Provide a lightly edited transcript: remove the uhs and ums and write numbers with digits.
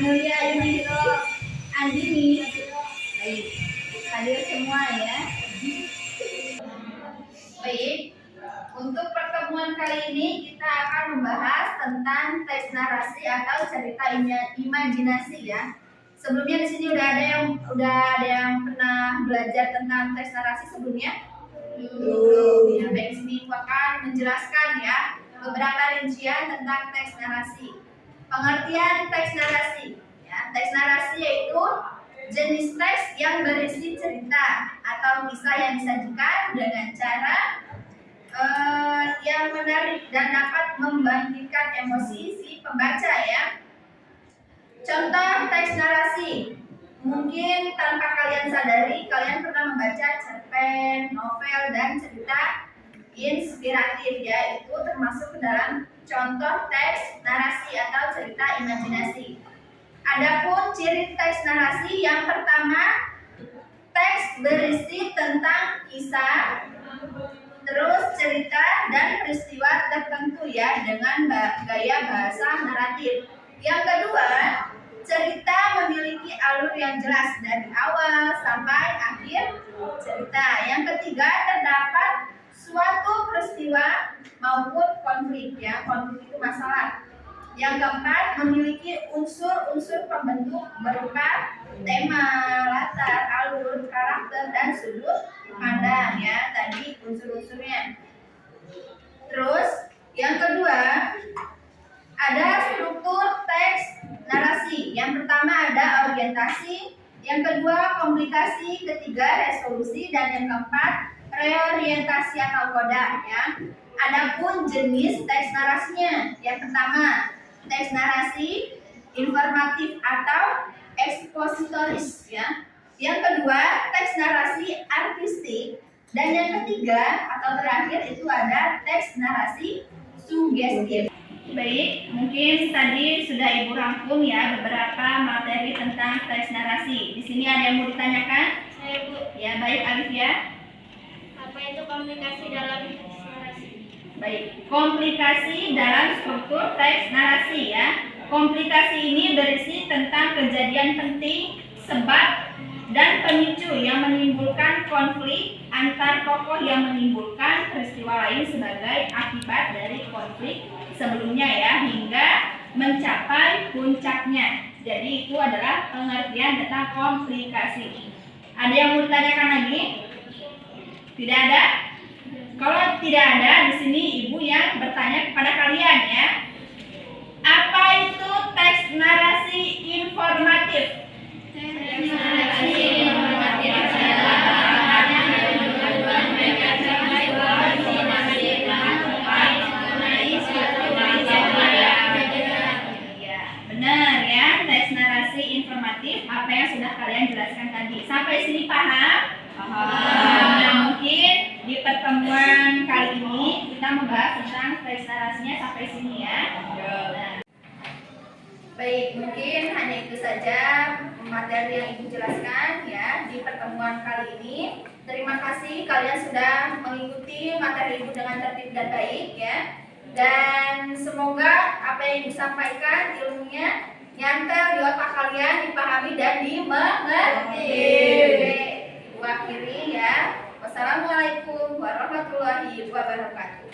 Amelia Yunito Andini. Baik, hadir semua ya. Baik, untuk pertemuan kali ini kita akan membahas tentang teks narasi atau cerita imajinasi ya. Sebelumnya di sini udah ada yang pernah belajar tentang teks narasi sebelumnya? Belum. Ya, baik, sini aku akan menjelaskan ya beberapa rincian tentang teks narasi. Pengertian teks narasi. Ya, teks narasi yaitu jenis teks yang berisi cerita atau kisah yang disajikan dengan cara yang menarik dan dapat membangkitkan emosi si pembaca ya. Contoh teks narasi. Mungkin tanpa kalian sadari, kalian pernah membaca cerpen, novel, dan cerita inspiratif ya. Itu termasuk ke dalam contoh teks narasi atau cerita imajinasi. Adapun ciri teks narasi yang pertama, teks berisi tentang kisah, terus cerita dan peristiwa tertentu ya dengan gaya bahasa naratif. Yang kedua, cerita memiliki alur yang jelas dari awal sampai akhir cerita. Yang ketiga, terdapat suatu peristiwa maupun konflik ya. Konflik itu masalah. Yang keempat, memiliki unsur-unsur pembentuk berupa tema, latar, alur, karakter, dan sudut pandang ya. Tadi unsur-unsurnya. Terus yang kedua, ada struktur teks narasi. Yang pertama ada orientasi, yang kedua komplikasi, ketiga resolusi, dan yang keempat reorientasi atau koda ya. Adapun jenis teks narasinya, yang pertama teks narasi informatif atau ekspositoris ya. Yang kedua teks narasi artistik, dan yang ketiga atau terakhir itu ada teks narasi sugestif. Baik, mungkin tadi sudah Ibu rangkum ya beberapa materi tentang teks narasi. Di sini ada yang mau ditanyakan? Saya Bu. Ya, baik Alif ya. Apa itu komplikasi dalam teks narasi? Baik, komplikasi dalam struktur teks narasi ya. Komplikasi ini berisi tentang kejadian penting, sebab, dan pemicu yang menimbulkan konflik antar tokoh yang menimbulkan peristiwa lain sebagai akibat dari konflik sebelumnya ya, hingga mencapai puncaknya. Jadi itu adalah pengertian tentang komplikasi. Ada yang mau ditanyakan lagi? Tidak ada? Kalau tidak ada, di sini Ibu yang bertanya kepada kalian ya. Apa itu teks narasi informatif? Teks narasi informatif adalah benar ya, teks narasi informatif apa yang sudah kalian jelaskan tadi. Sampai sini paham? Nah, mungkin di pertemuan kali ini kita membahas tentang teks narasinya sampai sini ya. Nah. Baik, mungkin hanya itu saja materi yang Ibu jelaskan ya di pertemuan kali ini. Terima kasih kalian sudah mengikuti materi Ibu dengan tertib dan baik ya. Dan semoga apa yang disampaikan ilmunya nyantel di otak kalian, dipahami dan dimengerti. Akhiri ya. Wassalamualaikum warahmatullahi wabarakatuh.